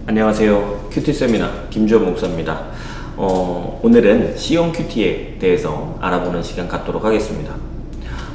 안녕하세요. 큐티 세미나 김주현 목사입니다. 오늘은 C형 큐티에 대해서 알아보는 시간 갖도록 하겠습니다.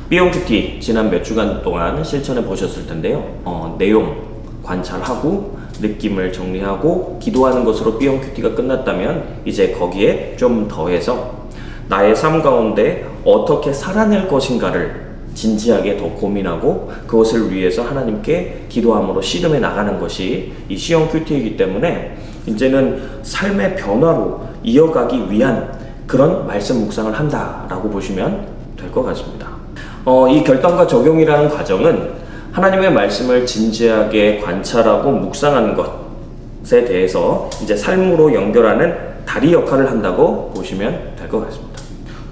B형 큐티 지난 몇 주간 동안 실천해 보셨을 텐데요. 내용 관찰하고 느낌을 정리하고 기도하는 것으로 B형 큐티가 끝났다면 이제 거기에 좀 더해서 나의 삶 가운데 어떻게 살아낼 것인가를 진지하게 더 고민하고 그것을 위해서 하나님께 기도함으로 씨름해 나가는 것이 이 C형 큐티이기 때문에 이제는 삶의 변화로 이어가기 위한 그런 말씀 묵상을 한다라고 보시면 될 것 같습니다. 이 결단과 적용이라는 과정은 하나님의 말씀을 진지하게 관찰하고 묵상하는 것에 대해서 이제 삶으로 연결하는 다리 역할을 한다고 보시면 될 것 같습니다.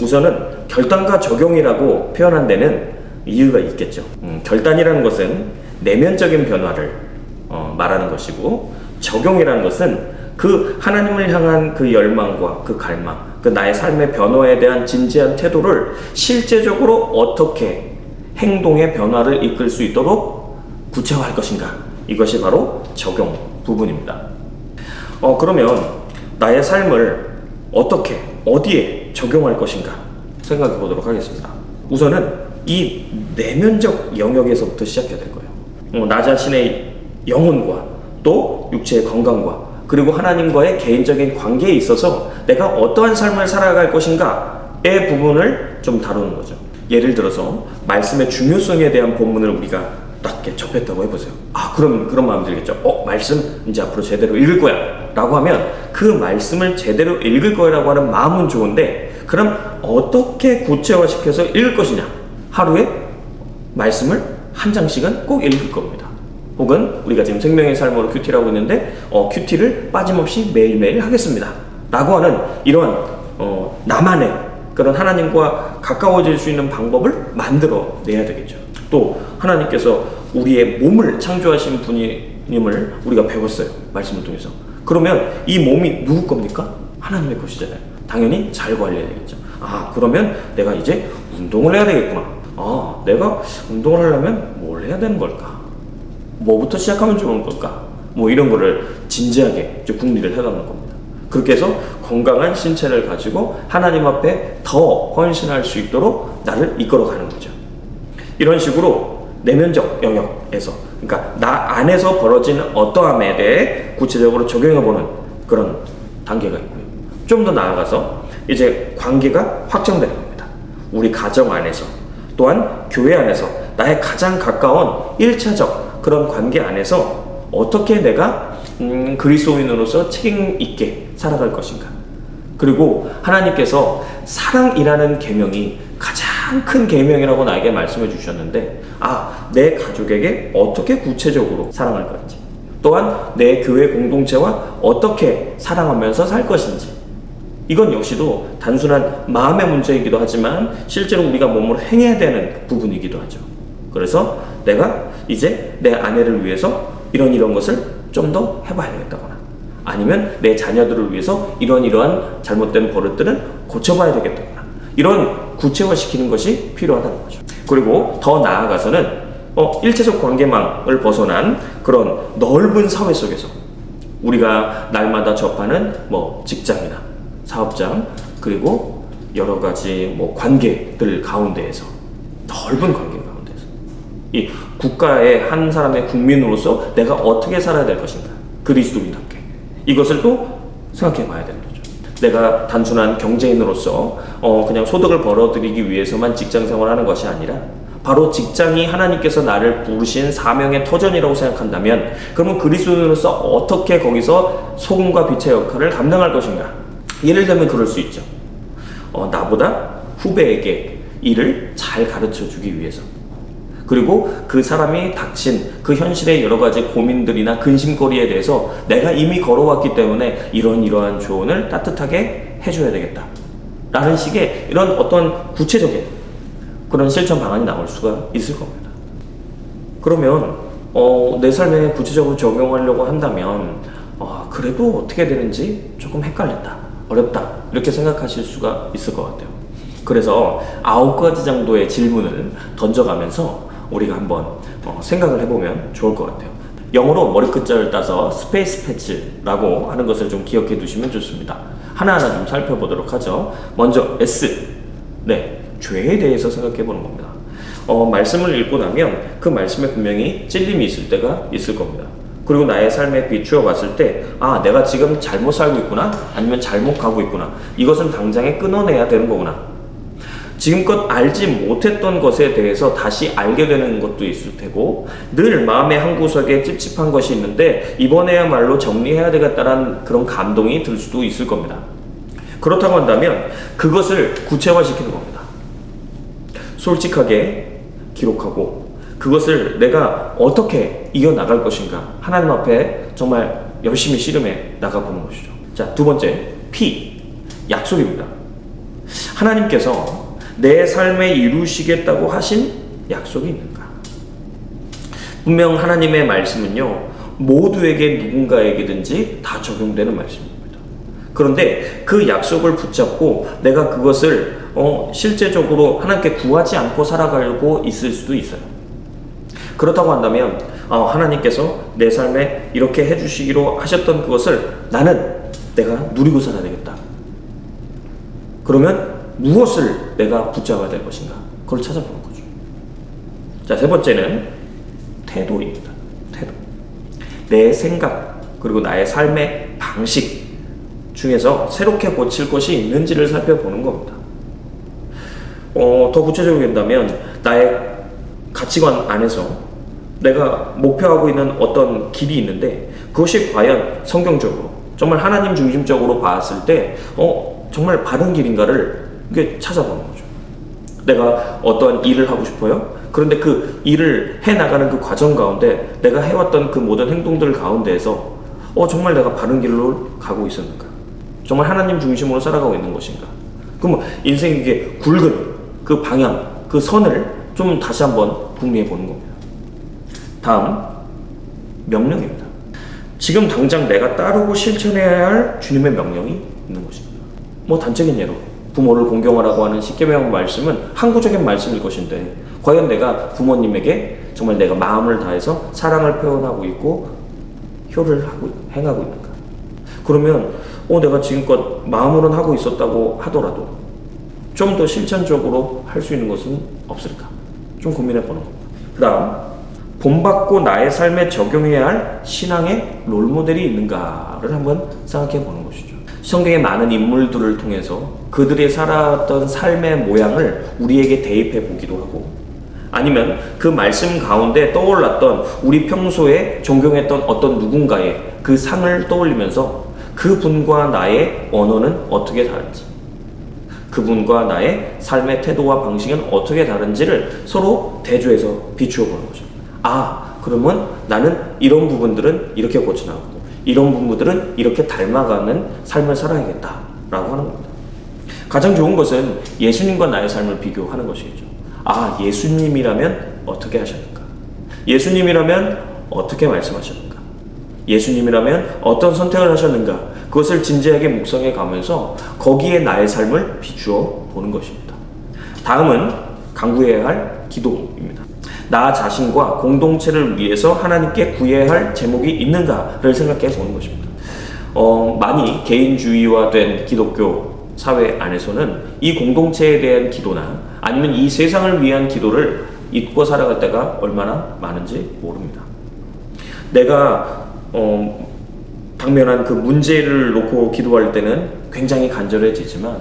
우선은 결단과 적용이라고 표현한 데는 이유가 있겠죠. 결단이라는 것은 내면적인 변화를 말하는 것이고, 적용이라는 것은 그 하나님을 향한 그 열망과 그 갈망, 그 나의 삶의 변화에 대한 진지한 태도를 실제적으로 어떻게 행동의 변화를 이끌 수 있도록 구체화할 것인가, 이것이 바로 적용 부분입니다. 그러면 나의 삶을 어떻게, 어디에 적용할 것인가 생각해 보도록 하겠습니다. 우선은 이 내면적 영역에서부터 시작해야 될 거예요. 나 자신의 영혼과 또 육체의 건강과 그리고 하나님과의 개인적인 관계에 있어서 내가 어떠한 삶을 살아갈 것인가의 부분을 좀 다루는 거죠. 예를 들어서 말씀의 중요성에 대한 본문을 우리가 딱 이렇게 접했다고 해보세요. 그럼 그런 마음 들겠죠. 말씀 이제 앞으로 제대로 읽을 거야 라고 하면 그 말씀을 제대로 읽을 거라고 하는 마음은 좋은데, 그럼 어떻게 구체화시켜서 읽을 것이냐? 하루에 말씀을 한 장씩은 꼭 읽을 겁니다. 혹은 우리가 지금 생명의 삶으로 큐티를 하고 있는데 큐티를 빠짐없이 매일매일 하겠습니다 라고 하는 이런 나만의 그런 하나님과 가까워질 수 있는 방법을 만들어 내야 되겠죠. 또 하나님께서 우리의 몸을 창조하신 분임을 우리가 배웠어요, 말씀을 통해서. 그러면 이 몸이 누구 겁니까? 하나님의 것이잖아요. 당연히 잘 관리해야 되겠죠. 그러면 내가 이제 운동을 해야 되겠구나. 내가 운동을 하려면 뭘 해야 되는 걸까? 뭐부터 시작하면 좋은 걸까? 이런 거를 진지하게 궁리를 해가는 겁니다. 그렇게 해서 건강한 신체를 가지고 하나님 앞에 더 헌신할 수 있도록 나를 이끌어가는 거죠. 이런 식으로 내면적 영역에서, 그러니까 나 안에서 벌어지는 어떠함에 대해 구체적으로 적용해보는 그런 단계가 있고요. 좀 더 나아가서 이제 관계가 확장되는 겁니다. 우리 가정 안에서, 또한 교회 안에서 나의 가장 가까운 1차적 그런 관계 안에서 어떻게 내가 그리스도인으로서 책임 있게 살아갈 것인가. 그리고 하나님께서 사랑이라는 계명이 가장 큰 계명이라고 나에게 말씀해 주셨는데, 내 가족에게 어떻게 구체적으로 사랑할 건지, 또한 내 교회 공동체와 어떻게 사랑하면서 살 것인지, 이건 역시도 단순한 마음의 문제이기도 하지만 실제로 우리가 몸으로 행해야 되는 부분이기도 하죠. 그래서 내가 이제 내 아내를 위해서 이런 것을 좀 더 해봐야 되겠다거나, 아니면 내 자녀들을 위해서 이러한 잘못된 버릇들은 고쳐봐야 되겠다거나, 이런 구체화시키는 것이 필요하다는 거죠. 그리고 더 나아가서는 일체적 관계망을 벗어난 그런 넓은 사회 속에서 우리가 날마다 접하는 직장이나 사업장, 그리고 여러 가지 관계들 가운데에서, 넓은 관계 가운데서 이 국가의 한 사람의 국민으로서 내가 어떻게 살아야 될 것인가, 그리스도인답게, 이것을 또 생각해 봐야 되는 거죠. 내가 단순한 경제인으로서 그냥 소득을 벌어들이기 위해서만 직장 생활하는 것이 아니라 바로 직장이 하나님께서 나를 부르신 사명의 터전이라고 생각한다면, 그러면 그리스도인으로서 어떻게 거기서 소금과 빛의 역할을 감당할 것인가. 예를 들면 그럴 수 있죠. 나보다 후배에게 일을 잘 가르쳐 주기 위해서, 그리고 그 사람이 닥친 그 현실의 여러 가지 고민들이나 근심거리에 대해서 내가 이미 걸어왔기 때문에 이러한 조언을 따뜻하게 해줘야 되겠다 라는 식의 이런 어떤 구체적인 그런 실천 방안이 나올 수가 있을 겁니다. 그러면 내 삶에 구체적으로 적용하려고 한다면 그래도 어떻게 되는지 조금 헷갈린다, 어렵다, 이렇게 생각하실 수가 있을 것 같아요. 그래서 9가지 정도의 질문을 던져가면서 우리가 한번 생각을 해보면 좋을 것 같아요. 영어로 머리 끝자를 따서 스페이스 패치라고 하는 것을 좀 기억해 두시면 좋습니다. 하나하나 좀 살펴보도록 하죠. 먼저 S. 네, 죄에 대해서 생각해 보는 겁니다. 말씀을 읽고 나면 그 말씀에 분명히 찔림이 있을 때가 있을 겁니다. 그리고 나의 삶에 비추어 봤을 때, 아, 내가 지금 잘못 살고 있구나, 아니면 잘못 가고 있구나, 이것은 당장에 끊어내야 되는 거구나. 지금껏 알지 못했던 것에 대해서 다시 알게 되는 것도 있을 테고, 늘 마음의 한구석에 찝찝한 것이 있는데 이번에야말로 정리해야 되겠다는 그런 감동이 들 수도 있을 겁니다. 그렇다고 한다면 그것을 구체화시키는 겁니다. 솔직하게 기록하고 그것을 내가 어떻게 이겨나갈 것인가, 하나님 앞에 정말 열심히 씨름해 나가보는 것이죠. 자, 두 번째, P, 약속입니다. 하나님께서 내 삶에 이루시겠다고 하신 약속이 있는가? 분명 하나님의 말씀은요, 모두에게 누군가에게든지 다 적용되는 말씀입니다. 그런데 그 약속을 붙잡고 내가 그것을 실제적으로 하나님께 구하지 않고 살아가려고 있을 수도 있어요. 그렇다고 한다면 하나님께서 내 삶에 이렇게 해주시기로 하셨던 그것을 나는 내가 누리고 살아야 되겠다. 그러면 무엇을 내가 붙잡아야 될 것인가? 그걸 찾아보는 거죠. 자, 세 번째는 태도입니다. 태도. 내 생각, 그리고 나의 삶의 방식 중에서 새롭게 고칠 것이 있는지를 살펴보는 겁니다. 더 구체적으로 얘기한다면, 나의 가치관 안에서 내가 목표하고 있는 어떤 길이 있는데, 그것이 과연 성경적으로, 정말 하나님 중심적으로 봤을 때, 정말 바른 길인가를 이게 찾아보는 거죠. 내가 어떠한 일을 하고 싶어요? 그런데 그 일을 해나가는 그 과정 가운데 내가 해왔던 그 모든 행동들 가운데에서 정말 내가 바른 길로 가고 있었는가? 정말 하나님 중심으로 살아가고 있는 것인가? 그럼 인생의 이게 굵은 그 방향, 그 선을 좀 다시 한번 궁리해 보는 겁니다. 다음, 명령입니다. 지금 당장 내가 따르고 실천해야 할 주님의 명령이 있는 것입니다. 단적인 예로 부모를 공경하라고 하는 십계명 말씀은 항구적인 말씀일 것인데, 과연 내가 부모님에게 정말 내가 마음을 다해서 사랑을 표현하고 있고 효를 행하고 있는가? 그러면 내가 지금껏 마음으로는 하고 있었다고 하더라도 좀 더 실천적으로 할 수 있는 것은 없을까? 좀 고민해 보는 겁니다. 그 다음, 본받고 나의 삶에 적용해야 할 신앙의 롤모델이 있는가를 한번 생각해 보는 것이죠. 성경의 많은 인물들을 통해서 그들이 살아왔던 삶의 모양을 우리에게 대입해 보기도 하고, 아니면 그 말씀 가운데 떠올랐던 우리 평소에 존경했던 어떤 누군가의 그 상을 떠올리면서 그분과 나의 언어는 어떻게 다른지, 그분과 나의 삶의 태도와 방식은 어떻게 다른지를 서로 대조해서 비추어 보는 거죠. 그러면 나는 이런 부분들은 이렇게 고쳐나가고 이런 부분들은 이렇게 닮아가는 삶을 살아야겠다 라고 하는 겁니다. 가장 좋은 것은 예수님과 나의 삶을 비교하는 것이겠죠. 예수님이라면 어떻게 하셨는가? 예수님이라면 어떻게 말씀하셨는가? 예수님이라면 어떤 선택을 하셨는가? 그것을 진지하게 묵상해 가면서 거기에 나의 삶을 비추어 보는 것입니다. 다음은 강구해야 할 기도입니다. 나 자신과 공동체를 위해서 하나님께 구해야 할 제목이 있는가를 생각해 보는 것입니다. 많이 개인주의화된 기독교 사회 안에서는 이 공동체에 대한 기도나 아니면 이 세상을 위한 기도를 잊고 살아갈 때가 얼마나 많은지 모릅니다. 내가 당면한 그 문제를 놓고 기도할 때는 굉장히 간절해지지만,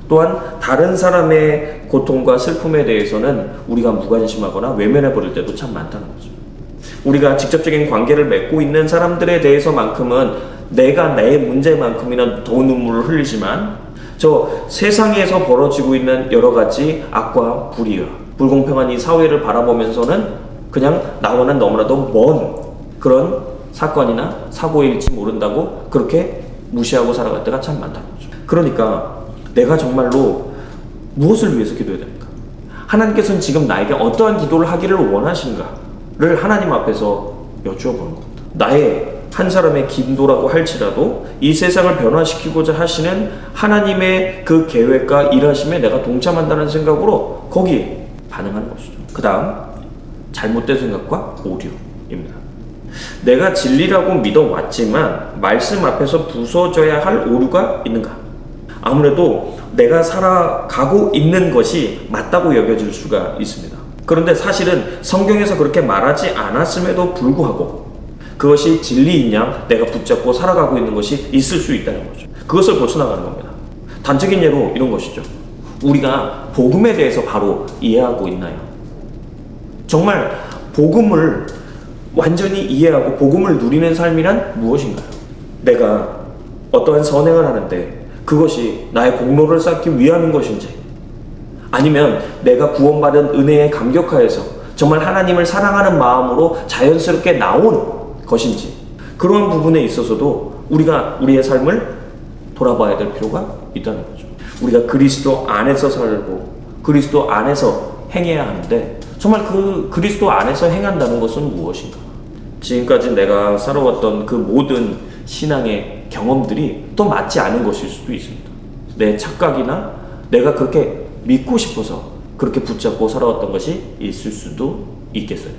또한 다른 사람의 고통과 슬픔에 대해서는 우리가 무관심하거나 외면해버릴 때도 참 많다는 거죠. 우리가 직접적인 관계를 맺고 있는 사람들에 대해서만큼은 내가 내 문제만큼이나 더 눈물을 흘리지만, 저 세상에서 벌어지고 있는 여러 가지 악과 불의와 불공평한 이 사회를 바라보면서는 그냥 나와는 너무나도 먼 그런 사건이나 사고일지 모른다고 그렇게 무시하고 살아갈 때가 참 많다는 거죠. 그러니까 내가 정말로 무엇을 위해서 기도해야 됩니까? 하나님께서는 지금 나에게 어떠한 기도를 하기를 원하신가를 하나님 앞에서 여쭈어보는 겁니다. 나의 한 사람의 기도라고 할지라도 이 세상을 변화시키고자 하시는 하나님의 그 계획과 일하심에 내가 동참한다는 생각으로 거기에 반응하는 것이죠. 그 다음, 잘못된 생각과 오류입니다. 내가 진리라고 믿어왔지만 말씀 앞에서 부서져야 할 오류가 있는가? 아무래도 내가 살아가고 있는 것이 맞다고 여겨질 수가 있습니다. 그런데 사실은 성경에서 그렇게 말하지 않았음에도 불구하고 그것이 진리인 양 내가 붙잡고 살아가고 있는 것이 있을 수 있다는 거죠. 그것을 고쳐나가는 겁니다. 단적인 예로 이런 것이죠. 우리가 복음에 대해서 바로 이해하고 있나요? 정말 복음을 완전히 이해하고 복음을 누리는 삶이란 무엇인가요? 내가 어떠한 선행을 하는데 그것이 나의 공로를 쌓기 위함인 것인지, 아니면 내가 구원받은 은혜에 감격하여서 정말 하나님을 사랑하는 마음으로 자연스럽게 나온 것인지, 그러한 부분에 있어서도 우리가 우리의 삶을 돌아봐야 될 필요가 있다는 거죠. 우리가 그리스도 안에서 살고 그리스도 안에서 행해야 하는데 정말 그 그리스도 안에서 행한다는 것은 무엇인가? 지금까지 내가 살아왔던 그 모든 신앙의 경험들이 또 맞지 않은 것일 수도 있습니다. 내 착각이나 내가 그렇게 믿고 싶어서 그렇게 붙잡고 살아왔던 것이 있을 수도 있겠어요.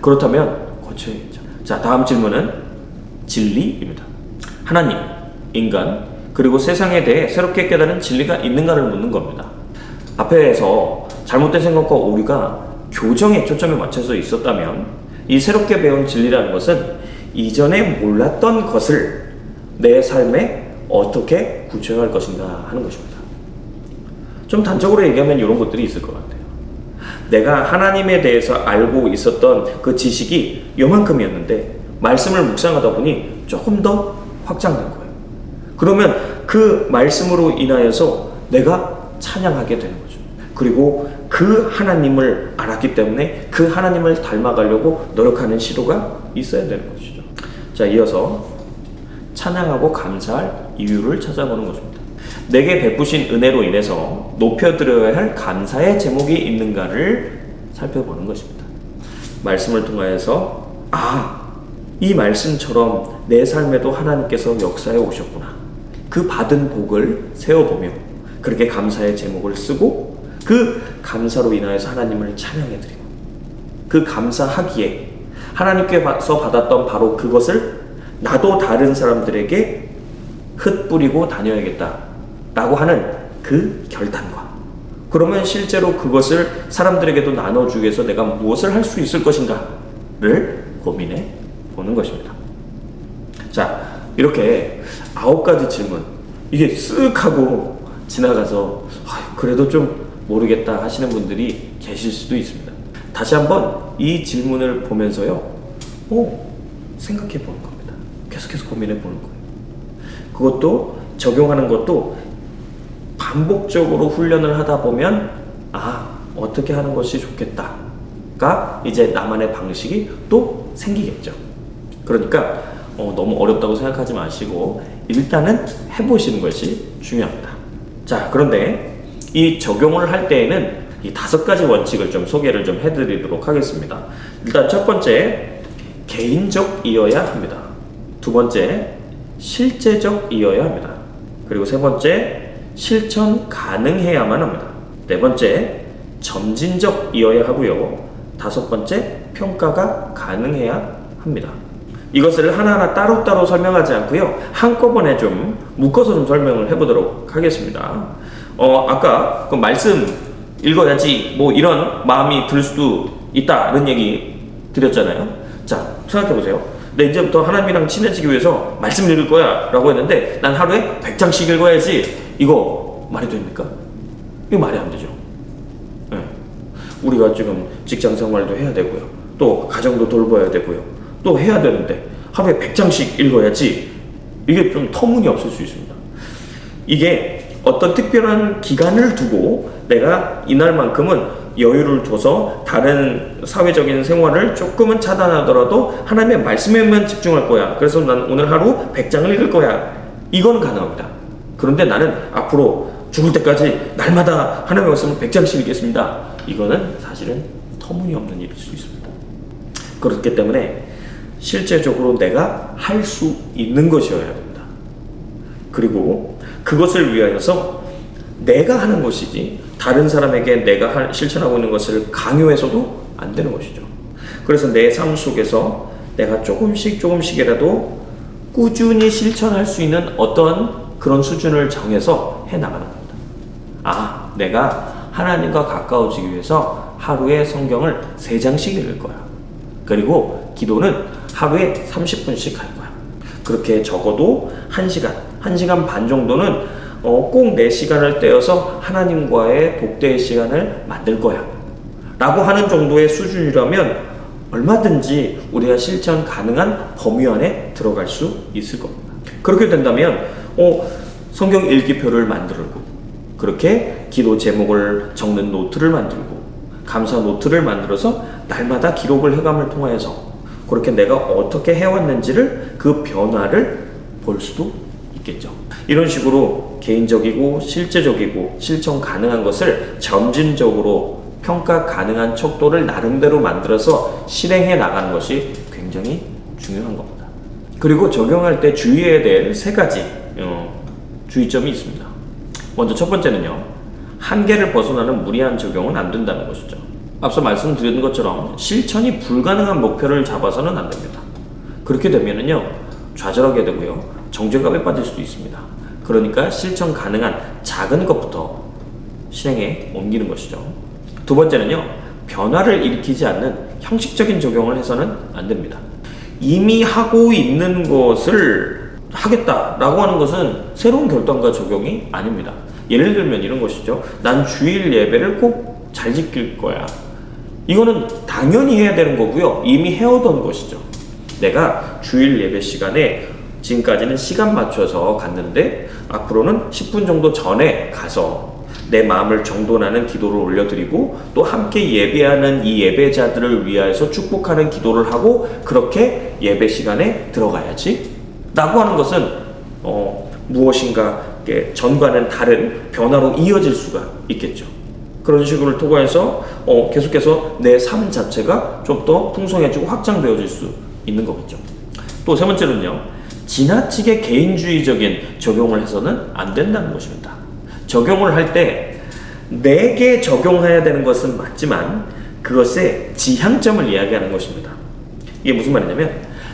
그렇다면 고쳐야겠죠. 자, 다음 질문은 진리입니다. 하나님, 인간, 그리고 세상에 대해 새롭게 깨달은 진리가 있는가를 묻는 겁니다. 앞에서 잘못된 생각과 오류가 교정에 초점에 맞춰서 있었다면 이 새롭게 배운 진리라는 것은 이전에 몰랐던 것을 내 삶에 어떻게 구체화할 것인가 하는 것입니다. 좀 단적으로 얘기하면 이런 것들이 있을 것 같아요. 내가 하나님에 대해서 알고 있었던 그 지식이 요만큼이었는데 말씀을 묵상하다 보니 조금 더 확장된 거예요. 그러면 그 말씀으로 인하여서 내가 찬양하게 되는 거죠. 그리고 그 하나님을 알았기 때문에 그 하나님을 닮아가려고 노력하는 시도가 있어야 되는 것이죠. 자, 이어서 찬양하고 감사할 이유를 찾아보는 것입니다. 내게 베푸신 은혜로 인해서 높여드려야 할 감사의 제목이 있는가를 살펴보는 것입니다. 말씀을 통하여서 이 말씀처럼 내 삶에도 하나님께서 역사해 오셨구나. 그 받은 복을 세어보며 그렇게 감사의 제목을 쓰고 그 감사로 인하여서 하나님을 찬양해드리고 그 감사하기에 하나님께서 받았던 바로 그것을 나도 다른 사람들에게 흩뿌리고 다녀야겠다 라고 하는 그 결단과, 그러면 실제로 그것을 사람들에게도 나눠주기 위해서 내가 무엇을 할 수 있을 것인가를 고민해 보는 것입니다. 자, 이렇게 9가지 질문, 이게 쓱 하고 지나가서 그래도 좀 모르겠다 하시는 분들이 계실 수도 있습니다. 다시 한번 이 질문을 보면서요, 생각해 보는 겁니다. 계속해서 고민해 보는 거예요. 그것도 적용하는 것도 반복적으로 훈련을 하다 보면 어떻게 하는 것이 좋겠다가 이제 나만의 방식이 또 생기겠죠. 그러니까 너무 어렵다고 생각하지 마시고 일단은 해보시는 것이 중요합니다. 자, 그런데 이 적용을 할 때에는 이 5가지 원칙을 좀 소개를 좀 해드리도록 하겠습니다. 일단 첫 번째, 개인적이어야 합니다. 두 번째, 실제적이어야 합니다. 그리고 세 번째, 실천 가능해야만 합니다. 네 번째, 점진적이어야 하고요. 다섯 번째, 평가가 가능해야 합니다. 이것을 하나하나 따로따로 설명하지 않고요, 한꺼번에 좀 묶어서 좀 설명을 해보도록 하겠습니다. 아까 그 말씀 읽어야지 뭐 이런 마음이 들 수도 있다는 얘기 드렸잖아요. 자, 생각해보세요. 내 이제부터 하나님이랑 친해지기 위해서 말씀 읽을 거야 라고 했는데 난 하루에 100장씩 읽어야지, 이거 말이 됩니까? 이거 말이 안 되죠. 네. 우리가 지금 직장 생활도 해야 되고요, 또 가정도 돌봐야 되고요, 또 해야 되는데 하루에 100장씩 읽어야지, 이게 좀 터무니없을 수 있습니다. 이게 어떤 특별한 기간을 두고 내가 이날만큼은 여유를 둬서 다른 사회적인 생활을 조금은 차단하더라도 하나님의 말씀에만 집중할 거야, 그래서 난 오늘 하루 100장을 읽을 거야, 이건 가능합니다. 그런데 나는 앞으로 죽을 때까지 날마다 하나님의 말씀을 100장씩 읽겠습니다, 이거는 사실은 터무니없는 일일 수 있습니다. 그렇기 때문에 실제적으로 내가 할 수 있는 것이어야 됩니다. 그리고 그것을 위하여서 내가 하는 것이지 다른 사람에게 내가 실천하고 있는 것을 강요해서도 안 되는 것이죠. 그래서 내 삶 속에서 내가 조금씩이라도 꾸준히 실천할 수 있는 어떤 그런 수준을 정해서 해나가는 겁니다. 아, 내가 하나님과 가까워지기 위해서 하루에 성경을 3장씩 읽을 거야. 그리고 기도는 하루에 30분씩 할 거야. 그렇게 적어도 1시간 반 정도는 꼭 내 시간을 떼어서 하나님과의 독대의 시간을 만들 거야. 라고 하는 정도의 수준이라면 얼마든지 우리가 실천 가능한 범위 안에 들어갈 수 있을 겁니다. 그렇게 된다면 성경 일기표를 만들고, 그렇게 기도 제목을 적는 노트를 만들고, 감사 노트를 만들어서 날마다 기록을 해감을 통하여서 그렇게 내가 어떻게 해왔는지를, 그 변화를 볼 수도 있겠죠. 이런 식으로 개인적이고 실제적이고 실천 가능한 것을 점진적으로 평가 가능한 척도를 나름대로 만들어서 실행해 나가는 것이 굉장히 중요한 겁니다. 그리고 적용할 때 주의해야 될 3가지 주의점이 있습니다. 먼저 첫 번째는요, 한계를 벗어나는 무리한 적용은 안 된다는 것이죠. 앞서 말씀드린 것처럼 실천이 불가능한 목표를 잡아서는 안 됩니다. 그렇게 되면은요, 좌절하게 되고요, 정죄감에 빠질 수도 있습니다. 그러니까 실천 가능한 작은 것부터 실행에 옮기는 것이죠. 두 번째는요, 변화를 일으키지 않는 형식적인 적용을 해서는 안 됩니다. 이미 하고 있는 것을 하겠다라고 하는 것은 새로운 결단과 적용이 아닙니다. 예를 들면 이런 것이죠. 난 주일 예배를 꼭 잘 지킬 거야. 이거는 당연히 해야 되는 거고요. 이미 해오던 것이죠. 내가 주일 예배 시간에 지금까지는 시간 맞춰서 갔는데 앞으로는 10분 정도 전에 가서 내 마음을 정돈하는 기도를 올려드리고, 또 함께 예배하는 이 예배자들을 위하여서 축복하는 기도를 하고, 그렇게 예배 시간에 들어가야지 라고 하는 것은 무엇인가 전과는 다른 변화로 이어질 수가 있겠죠. 그런 식으로 통해서 계속해서 내 삶 자체가 좀 더 풍성해지고 확장되어질 수 있는 거겠죠. 또 3번째는요, 지나치게 개인주의적인 적용을 해서는 안 된다는 것입니다. 적용을 할 때 내게 적용해야 되는 것은 맞지만 그것의 지향점을 이야기하는 것입니다. 이게 무슨 말이냐면,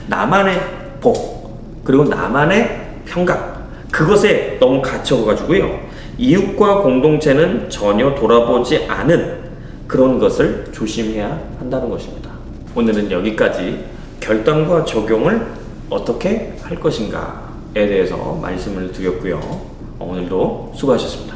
나만의 복, 그리고 나만의 평각, 그것에 너무 갇혀가지고요, 이웃과 공동체는 전혀 돌아보지 않은 그런 것을 조심해야 한다는 것입니다. 오늘은 여기까지 결단과 적용을 어떻게 할 것인가에 대해서 말씀을 드렸고요. 오늘도 수고하셨습니다.